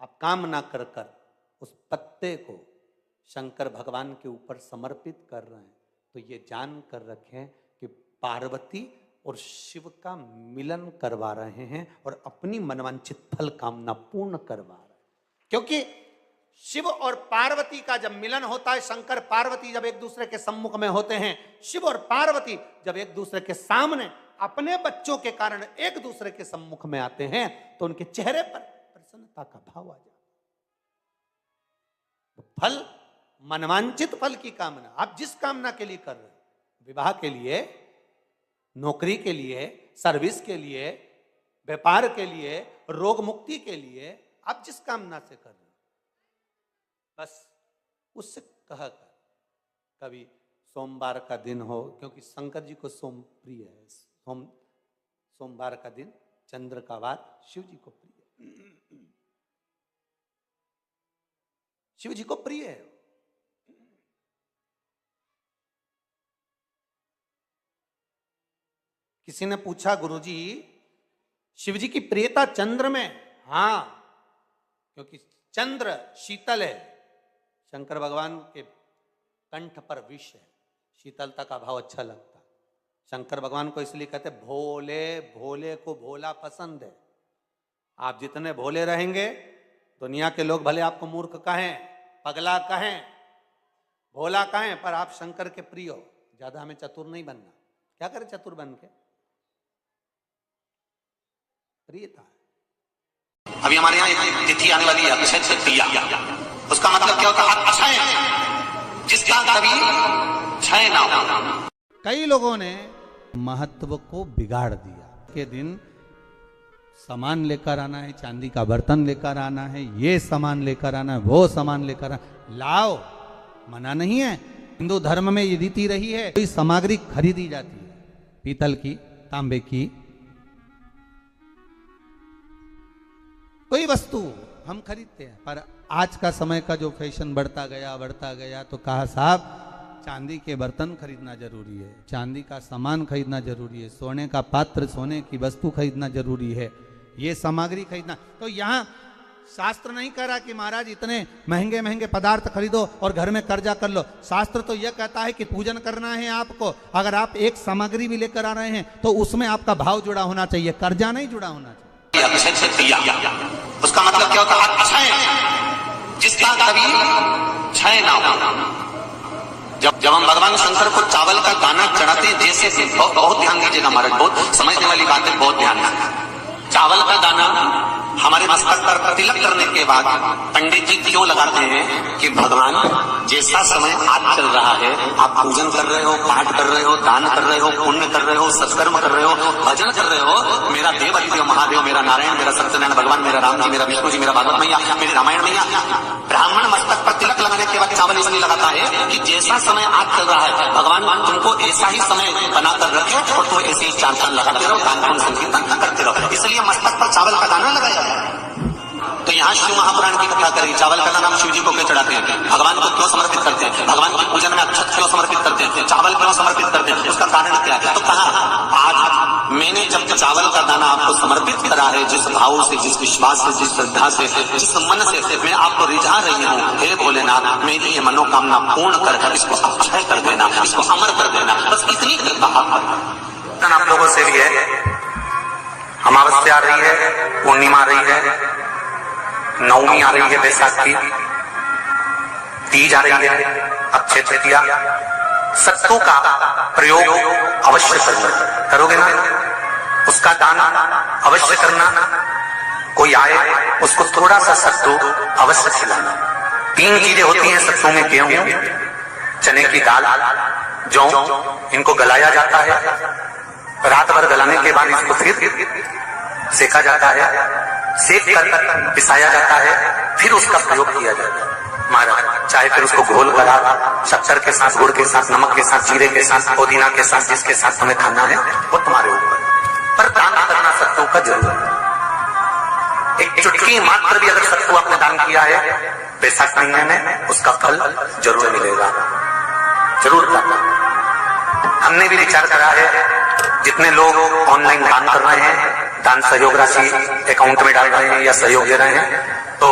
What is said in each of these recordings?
आप काम ना कर कर उस पत्ते को शंकर भगवान के ऊपर समर्पित कर रहे हैं, तो ये जान कर रखें कि पार्वती और शिव का मिलन करवा रहे हैं और अपनी मनवांछित फल कामना पूर्ण करवा रहे हैं। क्योंकि शिव और पार्वती का जब मिलन होता है, शंकर पार्वती जब एक दूसरे के सम्मुख में होते हैं, शिव और पार्वती जब एक दूसरे के सामने अपने बच्चों के कारण एक दूसरे के सम्मुख में आते हैं, तो उनके चेहरे पर प्रसन्नता का भाव आ जाता है। तो फल, मनवांछित फल की कामना आप जिस कामना के लिए कर रहे हैं, विवाह के लिए, नौकरी के लिए, सर्विस के लिए, व्यापार के लिए, रोग मुक्ति के लिए, आप जिस कामना से कर रहे हैं, बस उससे कहा कर। कभी सोमवार का दिन हो, क्योंकि शंकर जी को सोम प्रिय है, सोमवार का दिन, चंद्र का वार शिव जी को प्रिय है, शिव जी को प्रिय है। किसी ने पूछा, गुरुजी शिव जी की प्रियता चंद्र में? हाँ, क्योंकि चंद्र शीतल है, शंकर भगवान के कंठ पर विष है, शीतलता का भाव अच्छा लगता है। शंकर भगवान को इसलिए कहते भोले, भोले को भोला पसंद है। आप जितने भोले रहेंगे, दुनिया के लोग भले आपको मूर्ख कहें, पगला कहें, भोला कहें, पर आप शंकर के प्रिय हो। ज्यादा हमें चतुर नहीं बनना। क्या करें चतुर बन के? प्रियता। अभी हमारे यहाँ एक तिथि आने वाली है, अक्षय तृतीया। उसका मतलब क्या होता है? अक्षय, जिसका कभी क्षय ना हो। कई लोगों ने महत्व को बिगाड़ दिया। के दिन सामान लेकर आना है, चांदी का बर्तन लेकर आना है, ये सामान लेकर आना है, वो सामान लेकर आना, लाओ, मना नहीं है। हिंदू धर्म में ये रीति रही है, कोई सामग्री खरीदी जाती है, पीतल की, तांबे की, कोई वस्तु हम खरीदते हैं। पर आज का समय का जो फैशन बढ़ता गया तो कहा साहब चांदी के बर्तन खरीदना जरूरी है, चांदी का सामान खरीदना जरूरी है, सोने का पात्र, सोने की वस्तु खरीदना जरूरी है, ये सामग्री खरीदना। तो यहाँ शास्त्र नहीं कह रहा कि महाराज इतने महंगे महंगे पदार्थ खरीदो और घर में कर्जा कर लो। शास्त्र तो यह कहता है कि पूजन करना है आपको, अगर आप एक सामग्री भी लेकर आ रहे हैं तो उसमें आपका भाव जुड़ा होना चाहिए, कर्जा नहीं जुड़ा होना चाहिए। अक्षय तृतीया, उसका मतलब क्या होता है? अक्षय, जिसका कभी क्षय ना हो। जब हम भगवान शंकर को चावल का दाना चढ़ाते हैं, जैसे बहुत ध्यान दीजिएगा महाराज, बहुत समझने वाली बात है, बहुत ध्यान। चावल का दाना हमारे मस्तक पर तिलक करने के बाद पंडित जी क्यों लगाते हैं कि भगवान जैसा समय आज चल रहा है, आप पूजन कर रहे हो, पाठ कर रहे हो, दान कर रहे हो, पुण्य कर रहे हो, सत्कर्म कर रहे हो, भजन कर रहे हो, मेरा देव अधिदेव महादेव, मेरा नारायण, मेरा सत्यनारायण भगवान, मेरा राम जी, मेरा विष्णु जी, मेरा भागवत मैया, मेरी रामायण मैया। ब्राह्मण मस्तक पर तिलक लगाने के बाद चावल इसलिए लगाता है कि जैसा समय आज चल रहा है, भगवान तुमको ऐसा ही समय बनाकर रखे और तुम ऐसे ही चार चांद लगाते रहो, दान पुण्य संकीर्तन करते रहो, इसलिए मस्तक पर चावल का दाना लगाया। तो यहाँ शिव महापुराण की कथा करें, चावल का दाना शिव जी को क्यों चढ़ाते हैं, भगवान को क्यों समर्पित करते हैं, भगवान की पूजन में अक्षत क्यों समर्पित करते हैं, चावल क्यों समर्पित करते हैं, उसका कारण क्या है? तो कहा आज मैंने जब चावल का दाना आपको समर्पित करा है, जिस भाव से, जिस विश्वास से, जिस श्रद्धा से, जिस मन से मैं आपको रिझा रही हूँ, हे भोलेनाथ मेरी ये मनोकामना पूर्ण कर इसको अक्षय कर देना, इसको अमर कर देना, बस इतनी कृपा आप लोगों से भी है। अमावस्या आ रही है, पूर्णिमा आ रही है, नवमी आ रही है, बैसाख की तीज आ रही है, अक्षय तृतीया। सत्तू का प्रयोग अवश्य करना, करोगे ना? उसका दान अवश्य करना। कोई आए उसको थोड़ा सा सत्तू अवश्य खिलाना। 3 चीजें होती हैं सत्तू में, गेहूं, चने की दाल, जौ, इनको गलाया जाता है। रात भर गलाने के बाद इसको फिर सेका जाता है, सेक कर पिसाया जाता है, फिर उसका प्रयोग किया जाता है महाराज। चाहे फिर उसको घोल करा शक्कर के साथ, गुड़ के साथ, नमक के साथ, जीरे के साथ, पुदीना के साथ, जिसके साथ तुम्हें खाना है वो तुम्हारे ऊपर, पर दान करना सत्तू का जरूर है। एक चुटकी मात्र भी अगर सत्तू आपने दान किया है बैसाख महीने में, उसका फल जरूर मिलेगा, जरूर करना। हमने भी विचार करा है, जितने लोग ऑनलाइन दान कर रहे हैं, दान सहयोग राशि अकाउंट में डाल रहे हैं या सहयोग दे रहे हैं, तो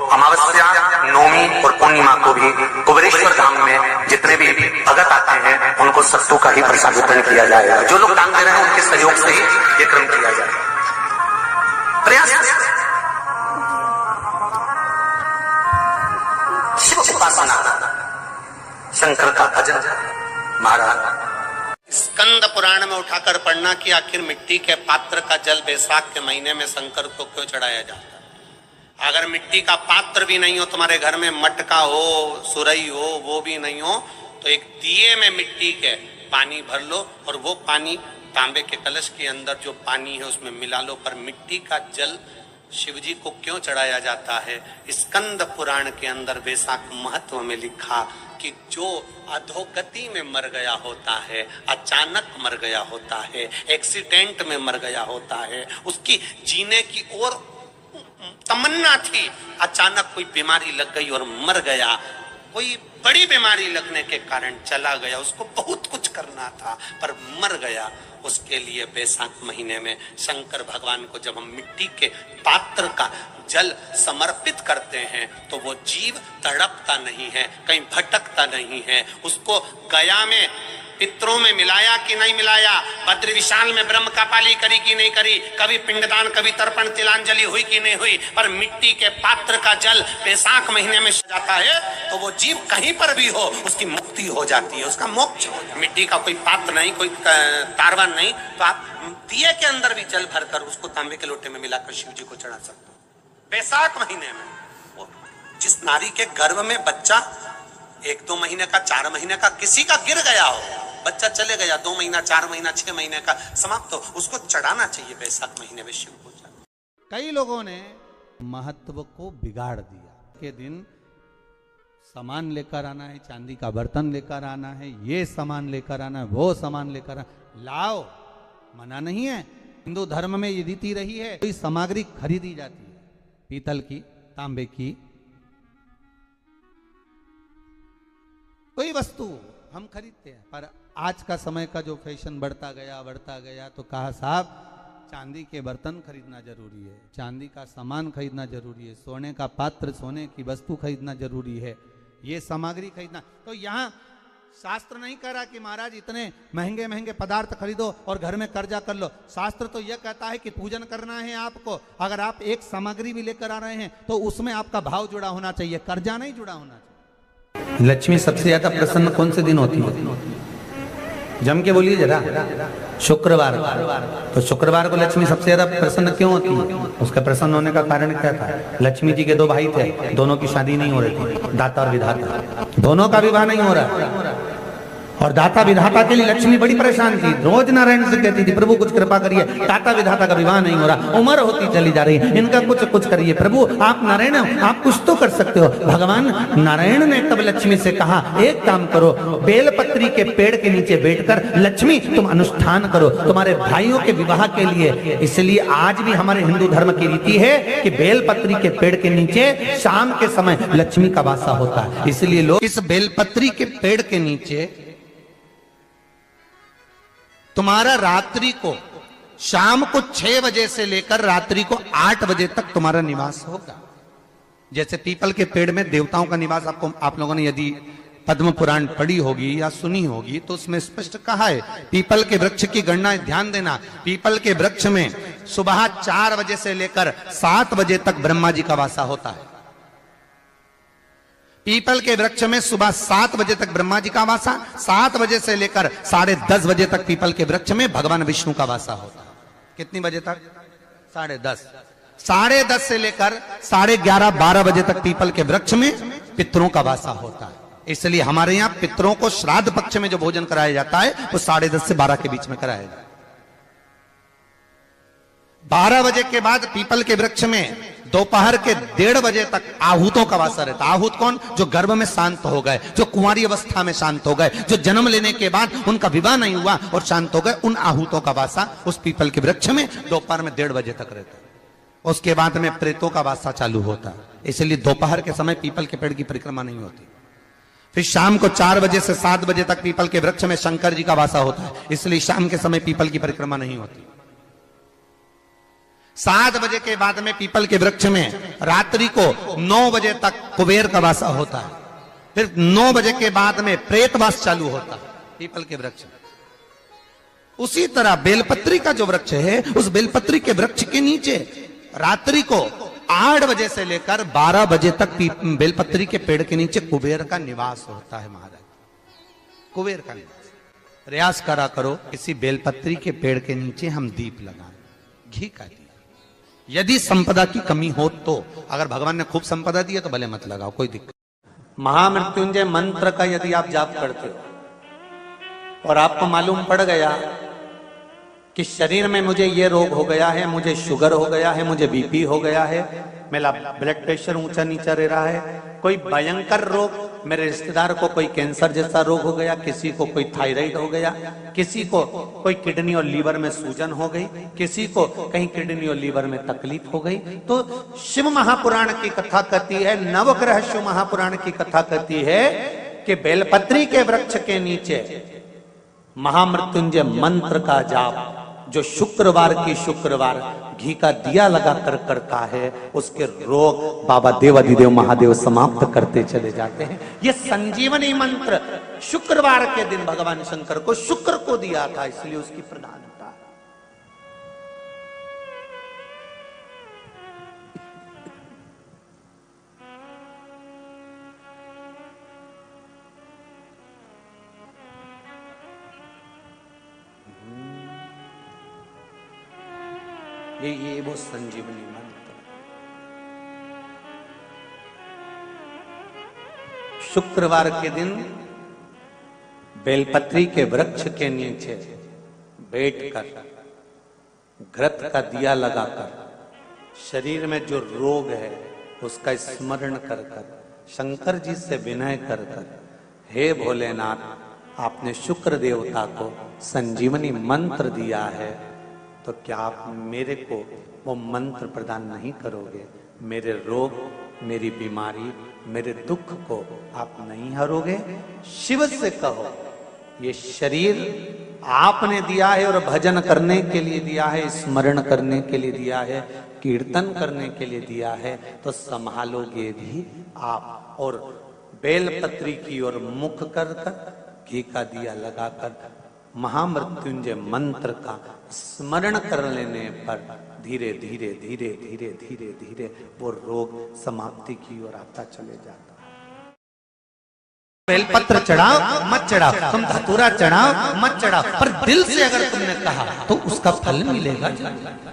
अमावस्या, नौमी और पूर्णिमा को भी कुबेरेश्वर धाम में जितने भी भगत आते हैं उनको सत्तू का ही प्रसाद वितरण किया जाएगा। जो लोग दान दे रहे हैं उनके सहयोग से ही ये क्रम किया जाएगा। प्रयास शिव उपासना, शंकर का भजन, महाराज स्कंद पुराण में उठाकर पढ़ना कि आखिर मिट्टी के पात्र का जल बैसाख के महीने में शंकर को क्यों चढ़ाया जाता है। अगर मिट्टी का पात्र भी नहीं हो, तुम्हारे घर में मटका हो, सुरई हो, वो भी नहीं हो, तो एक दिए में मिट्टी के पानी भर लो और वो पानी तांबे के कलश के अंदर जो पानी है उसमें मिला लो। पर मिट्टी का जल शिव जी को क्यों चढ़ाया जाता है? स्कंद पुराण के अंदर वैसाख महत्व में लिखा कि जो अधोगति में मर गया होता है, अचानक मर गया होता है, एक्सीडेंट में मर गया होता है, उसकी जीने की और तमन्ना थी, अचानक कोई बीमारी लग गई और मर गया, कोई बड़ी बीमारी लगने के कारण चला गया, उसको बहुत कुछ करना था पर मर गया। उसके लिए वैसाख महीने में शंकर भगवान को जब हम मिट्टी के पात्र का जल समर्पित करते हैं तो वो जीव तड़पता नहीं है, कहीं भटकता नहीं है। उसको गया में पितरों में मिलाया कि नहीं मिलाया, बद्र विशाल में ब्रह्म का पाली करी कि नहीं करी, कभी पिंडदान, कभी तर्पण, तिलांजलि हुई कि नहीं हुई, पर मिट्टी के पात्र का जल वैसाख महीने में जाता है तो वो जीव कहीं पर भी हो उसकी मुक्ति हो जाती है, उसका मोक्ष हो जाता है। मिट्टी का कोई पात्र नहीं, कोई तारवन नहीं, तो आप दिए के अंदर भी जल भरकर उसको तांबे के लोटे में मिलाकर शिव जी को चढ़ा सकते हो। वैसाख महीने में जिस नारी के गर्भ में बच्चा 1-2 महीने का, 4 महीने का किसी का गिर गया हो, बच्चा चले गया 2 महीना, 4 महीना, 6 महीने का समाप्त हो, उसको चढ़ाना चाहिए वैसाख महीने में शिव को। कई लोगों ने महत्व को बिगाड़ दिया के दिन सामान लेकर आना है, चांदी का बर्तन लेकर आना है, ये सामान लेकर आना है, वो सामान लेकर आना, लाओ, मना नहीं है। हिंदू धर्म में ये रीति रही है, कोई सामग्री खरीदी जाती है, पीतल की, तांबे की, कोई वस्तु हम खरीदते हैं। पर आज का समय का जो फैशन बढ़ता गया तो कहा साहब चांदी के बर्तन खरीदना जरूरी है, चांदी का सामान खरीदना जरूरी है, सोने का पात्र, सोने की वस्तु खरीदना जरूरी है, ये सामग्री खरीदना। तो यहाँ शास्त्र नहीं कह रहा कि महाराज इतने महंगे महंगे पदार्थ खरीदो और घर में कर्जा कर लो। शास्त्र तो यह कहता है कि पूजन करना है आपको, अगर आप एक सामग्री भी लेकर आ रहे हैं तो उसमें आपका भाव जुड़ा होना चाहिए, कर्जा नहीं जुड़ा होना चाहिए। लक्ष्मी सबसे ज्यादा प्रसन्न कौन से दिन होती है? जम के बोलिए जरा। शुक्रवार। तो शुक्रवार को लक्ष्मी सबसे ज्यादा प्रसन्न क्यों होती है? उसका प्रसन्न होने का कारण क्या था? लक्ष्मी जी के 2 भाई थे, दोनों की शादी नहीं हो रही थी, दाता और विधाता, दोनों का विवाह नहीं हो रहा। और दाता विधाता के लिए लक्ष्मी बड़ी परेशान थी, रोज नारायण से कहती थी प्रभु कुछ कृपा करिए, दाता विधाता का विवाह नहीं हो रहा, उम्र होती चली जा रही है, इनका कुछ करिए प्रभु, आप नारायण आप कुछ तो कर सकते हो। भगवान नारायण ने तब लक्ष्मी से कहा एक काम करो, बेलपत्री के पेड़ के नीचे बैठकर लक्ष्मी तुम अनुष्ठान करो तुम्हारे भाइयों के विवाह के लिए। इसलिए आज भी हमारे हिंदू धर्म की रीति है कि बेलपत्री के पेड़ के नीचे शाम के समय लक्ष्मी का वासा होता है। इसलिए लोग इस बेलपत्री के पेड़ के नीचे तुम्हारा रात्रि को शाम को 6 बजे से लेकर रात्रि को 8 बजे तक तुम्हारा निवास होगा। जैसे पीपल के पेड़ में देवताओं का निवास, आपको आप लोगों ने यदि पद्म पुराण पढ़ी होगी या सुनी होगी तो उसमें स्पष्ट कहा है, पीपल के वृक्ष की गणना ध्यान देना, पीपल के वृक्ष में सुबह 4 बजे से लेकर 7 बजे तक ब्रह्मा जी का वासा होता है। पीपल के वृक्ष में सुबह 7 बजे तक ब्रह्मा जी का वासा, 7 बजे से लेकर 10:30 बजे तक पीपल के वृक्ष में भगवान विष्णु का वासा होता है। कितनी बजे तक? 10:30। 10:30 से लेकर 11:30-12 बजे तक पीपल के वृक्ष में पितरों का वासा होता है। इसलिए हमारे यहाँ पितरों को श्राद्ध पक्ष में जो भोजन कराया जाता है वो 10:30 से 12 के बीच में कराया जाता है। 12 बजे के बाद पीपल के वृक्ष में दोपहर के 1:30 बजे तक आहूतों का वासा रहता है। आहूत कौन? जो गर्भ में शांत हो गए, जो कुंवारी अवस्था में शांत हो गए, जो जन्म लेने के बाद उनका विवाह नहीं हुआ और शांत हो गए, उन आहूतों का वासा उस पीपल के वृक्ष में दोपहर में 1:30 बजे तक रहता है। उसके बाद में प्रेतों का वासा चालू होता है। इसलिए दोपहर के समय पीपल के पेड़ की परिक्रमा नहीं होती। फिर शाम को 4 बजे से 7 बजे तक पीपल के वृक्ष में शंकर जी का वासा होता है। इसलिए शाम के समय पीपल की परिक्रमा नहीं होती। 7 बजे के बाद में पीपल के वृक्ष में रात्रि को 9 बजे तक कुबेर का वास होता है, फिर 9 बजे के बाद में प्रेतवास चालू होता है पीपल के वृक्ष में। उसी तरह बेलपत्री का जो वृक्ष है, उस बेलपत्री के वृक्ष के नीचे रात्रि को 8 बजे से लेकर 12 बजे तक बेलपत्री के पेड़ के नीचे कुबेर का निवास होता है महाराज, कुबेर का निवास। प्रयास करा करो किसी बेलपत्री के पेड़ के नीचे हम दीप लगाएं, घी का दीप। यदि संपदा की कमी हो तो, अगर भगवान ने खूब संपदा दी है तो भले मत लगाओ, कोई दिक्कत। महामृत्युंजय मंत्र का यदि आप जाप करते हो और आपको मालूम पड़ गया कि शरीर में मुझे ये रोग हो गया है, मुझे शुगर हो गया है, मुझे बीपी हो गया है, मेरा ब्लड प्रेशर ऊंचा नीचा रह रहा है, कोई भयंकर रोग, मेरे रिश्तेदार को कोई कैंसर जैसा रोग हो गया, किसी को कोई थायराइड हो गया, किसी को कोई किडनी और लीवर में सूजन हो गई, किसी को कहीं किडनी और लीवर में तकलीफ हो गई, तो शिव महापुराण की कथा कहती है, नवग्रह शिव महापुराण की कथा कहती है कि बेलपत्री के वृक्ष के नीचे महामृत्युंजय मंत्र का जाप जो शुक्रवार की शुक्रवार घी का दिया लगा कर करता है, उसके रोग बाबा देवाधिदेव महादेव समाप्त करते चले जाते हैं। ये संजीवनी मंत्र शुक्रवार के दिन भगवान शंकर को शुक्र को दिया था, इसलिए उसकी प्रधानता है। ये वो संजीवनी मंत्र। शुक्रवार के दिन बेलपत्री के वृक्ष के नीचे बैठकर घृत का दिया लगाकर शरीर में जो रोग है उसका स्मरण कर कर शंकर जी से विनय कर कर, हे भोलेनाथ, आपने शुक्र देवता को संजीवनी मंत्र दिया है, तो क्या आप मेरे को वो मंत्र प्रदान नहीं करोगे? मेरे रोग, मेरी बीमारी, मेरे दुख को आप नहीं हरोगे? शिव से कहो, ये शरीर आपने दिया है और भजन करने के लिए दिया है, स्मरण करने के लिए दिया है, कीर्तन करने के लिए दिया है, तो संभालोगे भी आप। और बेलपत्री की ओर मुख कर कर घी का दिया लगाकर महामृत्युंजय मंत्र का स्मरण कर लेने पर धीरे धीरे धीरे धीरे धीरे धीरे वो रोग समाप्ति की ओर आता चले जाता है। बेलपत्र चढ़ाओ मत चढ़ाओ, तुम धतूरा चढ़ाओ मत चढ़ाओ, पर दिल से अगर तुमने कहा तो उसका फल मिलेगा जरूर।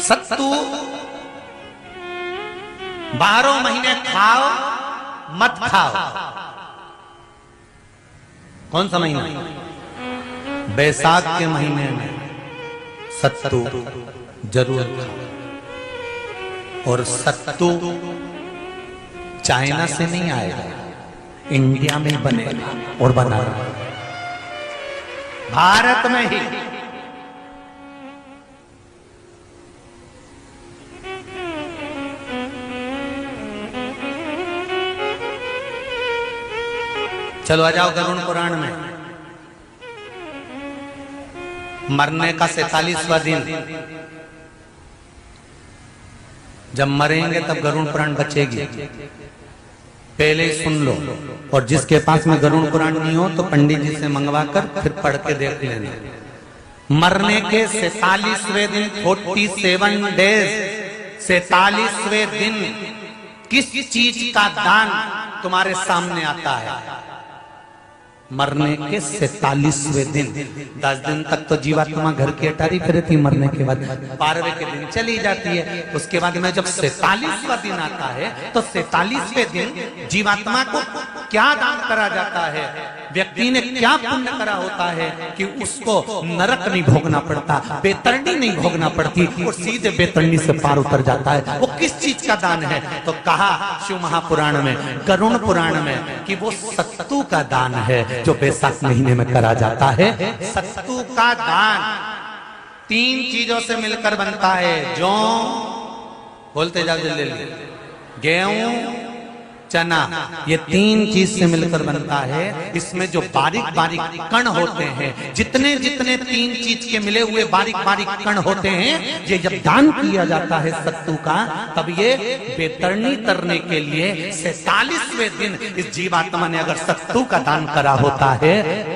सत्तू 12 महीने खाओ मत खाओ। कौन सा महीना? बैसाख के महीने में सत्तू जरूर खाओ। और सत्तू चाइना से नहीं आएगा, इंडिया में बनेगा और बना भारत में ही। चलो आ जाओ गरुड़ पुराण में। मरने का 47वां दिन, जब मरेंगे तब गरुड़ पुराण बचेगी, पहले ही सुन लो। और जिसके पास में गरुड़ पुराण नहीं हो तो पंडित जी से मंगवा कर फिर पढ़ के देख लेना। मरने के 47वें दिन, 47 डेज, 47वें दिन किस चीज का दान तुम्हारे सामने आता है? मरने के 47वें दिन। 10 दिन तक तो जीवात्मा घर की अटारी फिर थी, मरने के बाद 12वें के दिन चली जाती है। उसके बाद में जब 47वां दिन आता है तो 47वें दिन जीवात्मा को क्या दान करा जाता है, व्यक्ति ने क्या पुण्य करा होता है कि उसको नरक नहीं भोगना पड़ता, बेतरणी नहीं भोगना पड़ती, और सीधे बेतरणी से पार उतर जाता है। वो किस चीज का दान है? तो कहा शिव महापुराण में, गरुड़ पुराण में, कि वो सत्तू का दान है जो बैसाख महीने में करा जाता है। सत्तू का दान 3 चीजों से मिलकर बनता है। जौ, बोलते जाओ जल्दी, गेहूं, चना, ये 3 चीज से मिलकर बनता है। इसमें जो बारीक बारीक कण होते हैं, जितने जितने 3 चीज के मिले हुए बारीक बारीक कण होते हैं, ये जब दान किया जाता है सत्तू का, तब ये बेतरनी तरने के लिए 47वें दिन इस जीवात्मा ने अगर सत्तू का दान करा होता है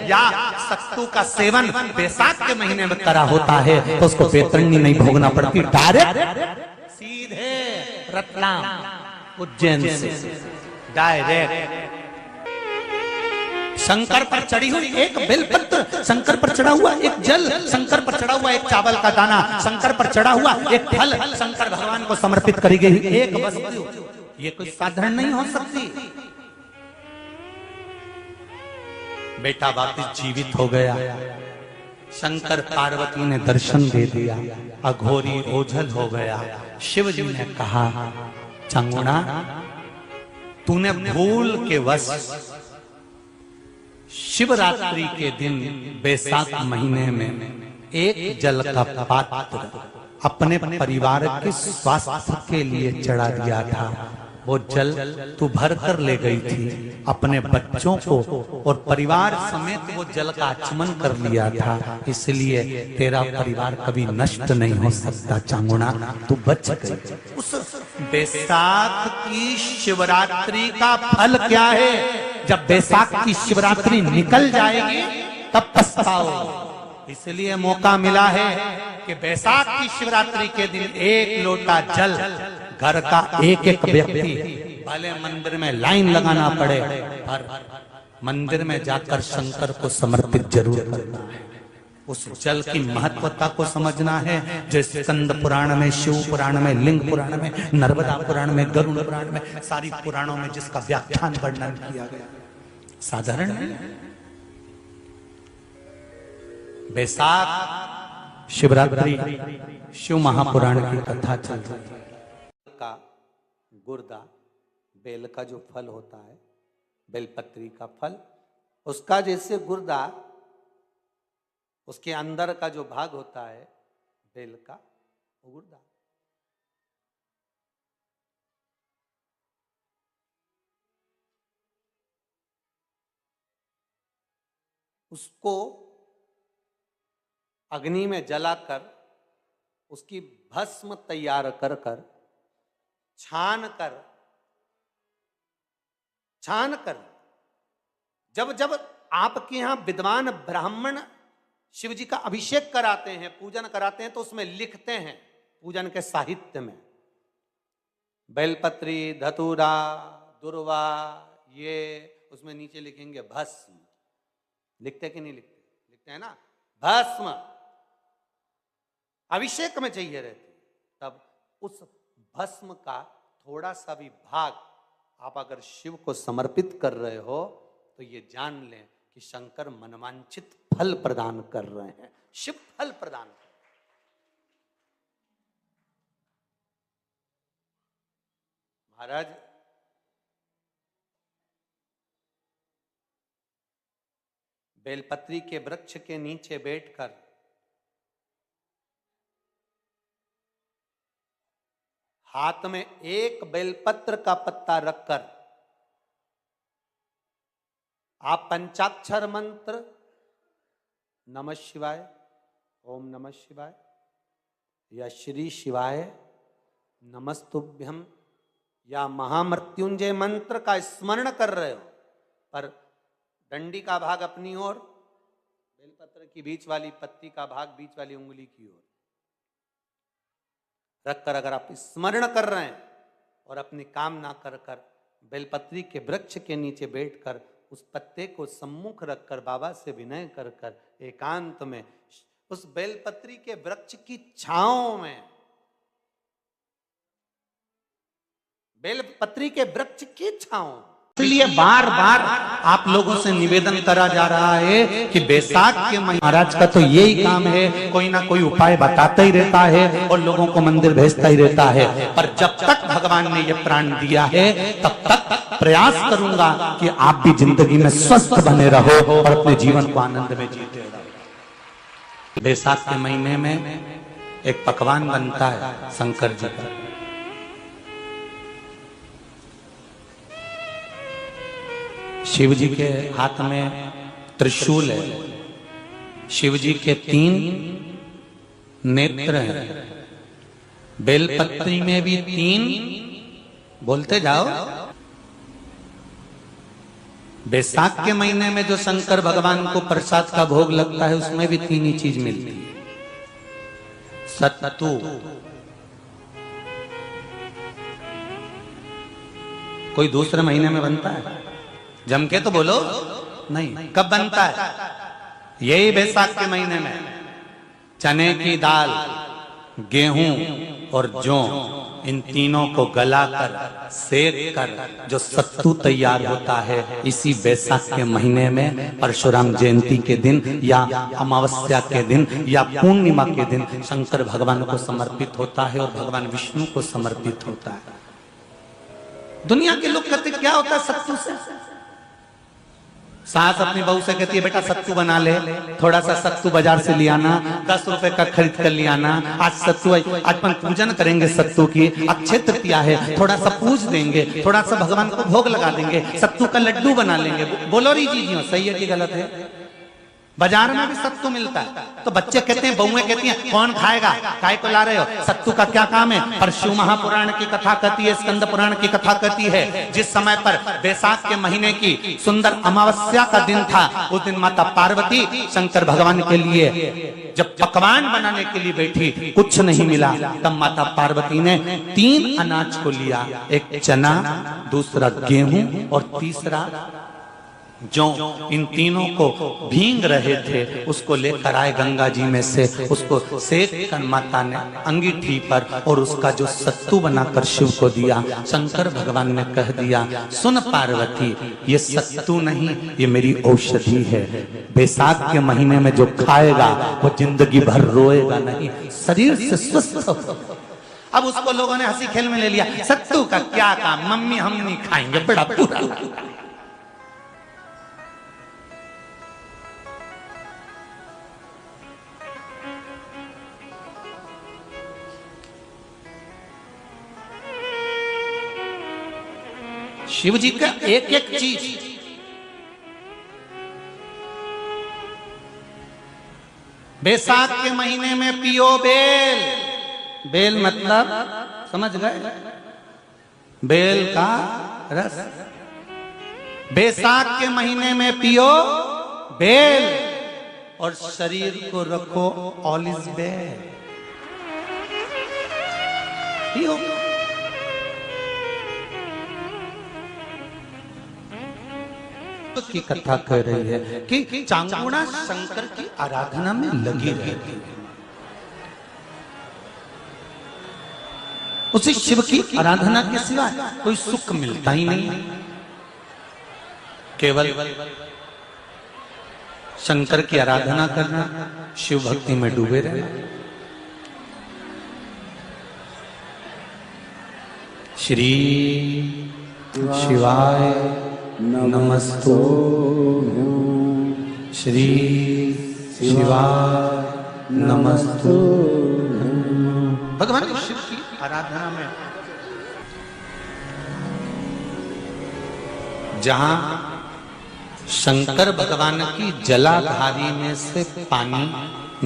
या सत्तू का सेवन बैसाख के महीने में करा होता है, तो उसको बेतरनी नहीं भोगना पड़ती, डायरेक्ट सीधे रतलाम उज्जैन से डायरेक्ट शंकर पर चढ़ी हुई एक बेलपत्र, शंकर पर चढ़ा हुआ एक जल, शंकर पर चढ़ा हुआ एक चावल का दाना, शंकर पर चढ़ा हुआ एक फल, शंकर भगवान को समर्पित करी गई एक वस्तु, ये कोई साधारण नहीं हो सकती। बेटा वापिस जीवित हो गया, शंकर पार्वती ने दर्शन दे दिया, अघोरी ओझल हो गया। शिव जी ने कहा, चंगुणा तूने भूल के वश शिवरात्रि के दिन बैसाख महीने में एक जल का पात्र अपने परिवार के स्वास्थ्य के लिए चढ़ा दिया था। वो जल तू भर कर ले गई थी अपने बच्चों को और परिवार समेत वो जल का आचमन कर लिया था, इसलिए तेरा परिवार कभी नष्ट नहीं हो सकता। चांगुणा तू बच गई। उस बैसाख की शिवरात्रि का फल क्या है? जब बैसाख की शिवरात्रि निकल जाएगी तब पछताओ। इसलिए मौका मिला है कि बैसाख की शिवरात्रि के दिन एक लोटा जल घर का एक एक व्यक्ति, भले मंदिर में लाइन लगाना पड़े पर मंदिर में जाकर शंकर को समर्पित जरूर करना है। उस जल की महत्वता को समझना है। जो स्कंद पुराण में, शिव पुराण में, लिंग पुराण में, नर्मदा पुराण में, गरुड़ पुराण में, सारी पुराणों में जिसका व्याख्यान वर्णन किया गया, साधारण नहीं। बैसाख शिवरात्रि शिव महापुराण की कथा चल रही है। का गुर्दा, बेल का जो फल होता है, बेलपत्री का फल, उसका जैसे गुर्दा, उसके अंदर का जो भाग होता है बेल का, वो गुर्दा। उसको अग्नि में जलाकर उसकी भस्म तैयार कर कर छान कर जब जब आपके यहां विद्वान ब्राह्मण शिव जी का अभिषेक कराते हैं, पूजन कराते हैं, तो उसमें लिखते हैं पूजन के साहित्य में बेलपत्री, धतूरा, दुर्वा, ये उसमें नीचे लिखेंगे भस्म। लिखते कि नहीं लिखते? लिखते हैं ना, भस्म अभिषेक में चाहिए रहती। तब उस भस्म का थोड़ा सा भी भाग आप अगर शिव को समर्पित कर रहे हो तो ये जान लें कि शंकर मनवांछित फल प्रदान कर रहे हैं। शिव फल प्रदान कर रहे हैं। महाराज, बेलपत्री के वृक्ष के नीचे बैठकर हाथ में एक बेलपत्र का पत्ता रखकर आप पंचाक्षर मंत्र नमः शिवाय, ओम नमः शिवाय या श्री शिवाय नमस्तुभ्यम या महामृत्युंजय मंत्र का स्मरण कर रहे हो, पर डंडी का भाग अपनी ओर, बेलपत्र की बीच वाली पत्ती का भाग बीच वाली उंगली की ओर रखकर अगर आप स्मरण कर रहे हैं और अपनी कामना कर कर बेलपत्री के वृक्ष के नीचे बैठकर उस पत्ते को सम्मुख रखकर बाबा से विनय कर कर एकांत में उस बेलपत्री के वृक्ष की छांव में, बेलपत्री के वृक्ष की छांव। इसलिए बार बार आप लोगों से निवेदन करा जा रहा है कि बैसाख के महाराज का तो यही काम है, कोई ना कोई उपाय बताता ही रहता है और लोगों को मंदिर भेजता ही रहता है। पर जब तक भगवान ने ये प्राण दिया है तब तक प्रयास करूंगा कि आप भी जिंदगी में स्वस्थ बने रहो और अपने जीवन को आनंद में जीते रहो। बैसाख के महीने में एक पकवान बनता है शंकर जी का, शिव जी के हाथ में त्रिशूल है, शिव जी के 3 नेत्र हैं, बेलपत्री में भी 3, बोलते जाओ। बैसाख के महीने में जो शंकर भगवान को प्रसाद का भोग लगता है उसमें भी 3 ही चीज मिलती है। सत्तू, कोई दूसरे महीने में बनता है? जम के तो बोलो नहीं। कब बनता है? यही बैसाख के महीने में। चने की दाल, गेहूं और जौ, इन तीनों को गलाकर सेक कर जो सत्तू तैयार होता है, इसी बैसाख के महीने में परशुराम जयंती के दिन या अमावस्या के दिन या पूर्णिमा के दिन शंकर भगवान को समर्पित होता है और भगवान विष्णु को समर्पित होता है। दुनिया के लोग कहते क्या होता है सत्तू से? सास अपनी बहू से कहती है बेटा सत्तू बना ले, थोड़ा सा सत्तू बाजार से ले आना, 10 रुपए का खरीद कर ले आना। आज सत्तू, आज अपन पूजन करेंगे सत्तू की, अक्षय तृतीया है, थोड़ा सा पूज देंगे, थोड़ा सा भगवान को भोग लगा देंगे, सत्तू का लड्डू बना लेंगे। बोलो री जी, सही है कि गलत है? बाजार में भी सत्तू मिलता है तो बच्चे कहते हैं, बहुएं कहती हैं कौन खाएगा, काय को ला रहे हो, सत्तू का क्या काम है? पर शिव महापुराण की कथा कहती है, स्कंद पुराण की कथा कहती है, जिस समय पर बैसाख के महीने की सुंदर अमावस्या का दिन था, उस दिन माता पार्वती शंकर भगवान के लिए जब पकवान बनाने के लिए बैठी, कुछ नहीं मिला, तब माता पार्वती ने 3 अनाज को लिया, एक चना, दूसरा गेहूं और तीसरा जो, इन तीनों को भींग रहे थे उसको लेकर आए गंगा जी में से, उसको सेक कर माता ने अंगीठी पर और उसका जो सत्तू बनाकर शिव को दिया। शंकर भगवान ने कह दिया, सुन पार्वती, ये सत्तू नहीं, ये मेरी औषधि है। बैसाख के महीने में जो खाएगा वो जिंदगी भर रोएगा नहीं, शरीर से स्वस्थ होगा। अब उसको लोगों ने हंसी खेल में ले लिया, सत्तू का क्या काम, मम्मी हम नहीं खाएंगे, बड़ा पूरा। शिव जी का एक एक चीज, बैसाख के महीने में पियो बेल। बेल मतलब समझ गए? बेल का रस। बैसाख के महीने में पियो बेल और शरीर को रखो ऑलिव बेल, पियो। की कथा कह रही है कि चांगुड़ा शंकर की आराधना में लगी रहती है। उसे शिव की आराधना के सिवा कोई सुख मिलता ही नहीं, केवल शंकर की आराधना करना, शिव भक्ति में डूबे रहना। श्री शिवाय नमस्तु, श्री शिवाय नमस्तु। भगवान शिव की आराधना में जहां शंकर भगवान की जलाधारी में से पानी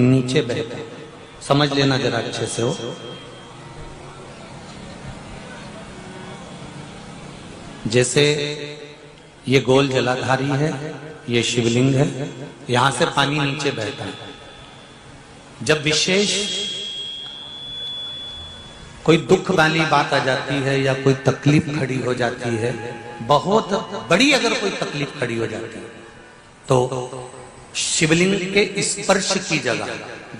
नीचे बहता है, समझ लेना जरा अच्छे से हो। जैसे ये गोल जलाधारी है, ये शिवलिंग है, यहां से पानी नीचे बहता है। जब विशेष कोई दुख वाली बात आ जाती है या कोई तकलीफ खड़ी हो जाती है, बहुत बड़ी अगर कोई तकलीफ खड़ी हो जाती है, तो शिवलिंग के स्पर्श की जगह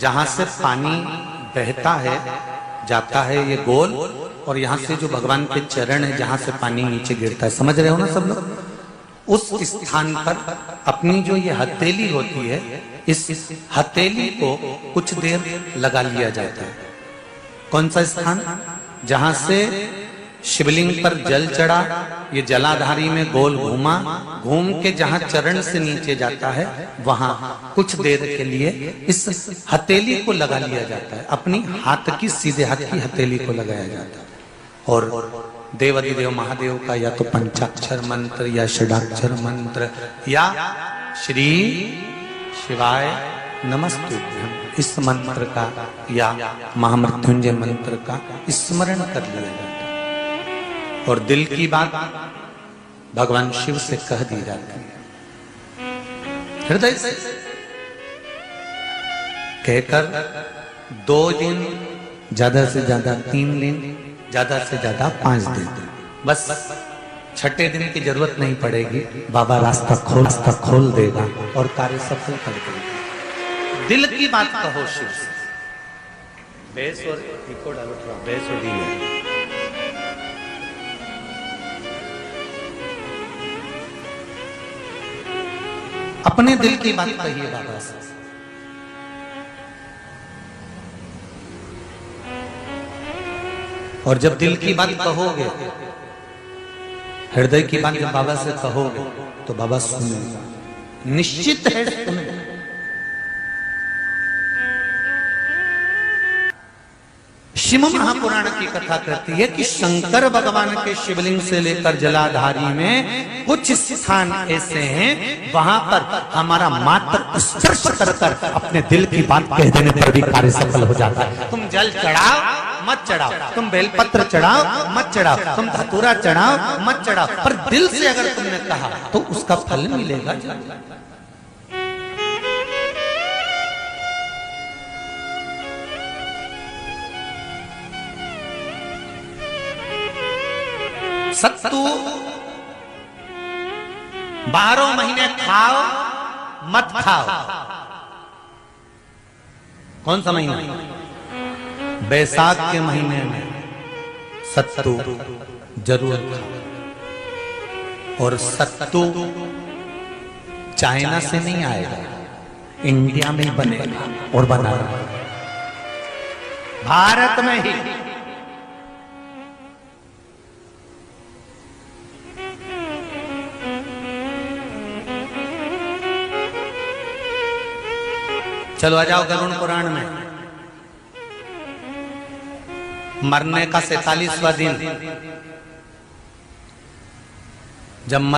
जहां से पानी बहता है, जाता है ये गोल, और यहां से जो भगवान के चरण है जहां से पानी नीचे गिरता है, समझ रहे हो ना सब लोग? उस स्थान पर अपनी जो ये हथेली होती है, इस हथेली को कुछ देर लगा लिया जाता है। कौन सा स्थान? जहां से शिवलिंग पर जल चढ़ा, ये जलाधारी में गोल घूमा, घूम के जहां चरण से नीचे जाता है, वहां कुछ देर के लिए इस हथेली को लगा लिया जाता है। अपनी हाथ की, सीधे हाथ की हथेली को लगाया जाता है और देवाधिदेव महादेव का या तो पंचाक्षर मंत्र या षडाक्षर मंत्र या श्री शिवाय नमस्तुभ्यं इस मंत्र का या महामृत्युंजय मंत्र का स्मरण कर लिया जाता है और दिल की बात भगवान शिव से कह दी जाती है। हृदय से कहकर 2 दिन, ज्यादा से ज्यादा 3 दिन, ज्यादा से ज्यादा 5 दिन, बस 6ठे दिन की जरूरत नहीं पड़ेगी। बाबा रास्ता खोल देगा और कार्य सफल कर देगा। दिल की बात कहो शिव से। बेस और इको डालो थोड़ा, बेस और डी। अपने दिल की बात कहिए बाबा से। और जब दिल की बात कहोगे, हृदय की बात जब बाबा से कहोगे तो बाबा सुनेगा, निश्चित है सुनेगा। श्रीमद् महापुराण की कथा कहती है कि शंकर भगवान के शिवलिंग से लेकर जलाधारी में कुछ स्थान ऐसे हैं वहां पर हमारा मात्र स्पर्श कर अपने दिल की बात कह देने पर भी कार्य सफल हो जाता है। तुम जल चढ़ाओ मत चढ़ाओ, तुम बेलपत्र चढ़ाओ मत चढ़ाओ, तुम धतूरा चढ़ाओ मत चढ़ाओ, पर दिल से अगर तुमने कहा तो उसका फल मिलेगा। सत्तू 12 महीने खाओ मत खाओ। कौन सा महीना? बैसाख के महीने में सत्तू जरूर खाओ। और सत्तू चाइना से नहीं आएगा, इंडिया में बनेगा और बना भारत में ही। चलो आ जाओ गरुड़ पुराण में। मरने का 47वां दिन जब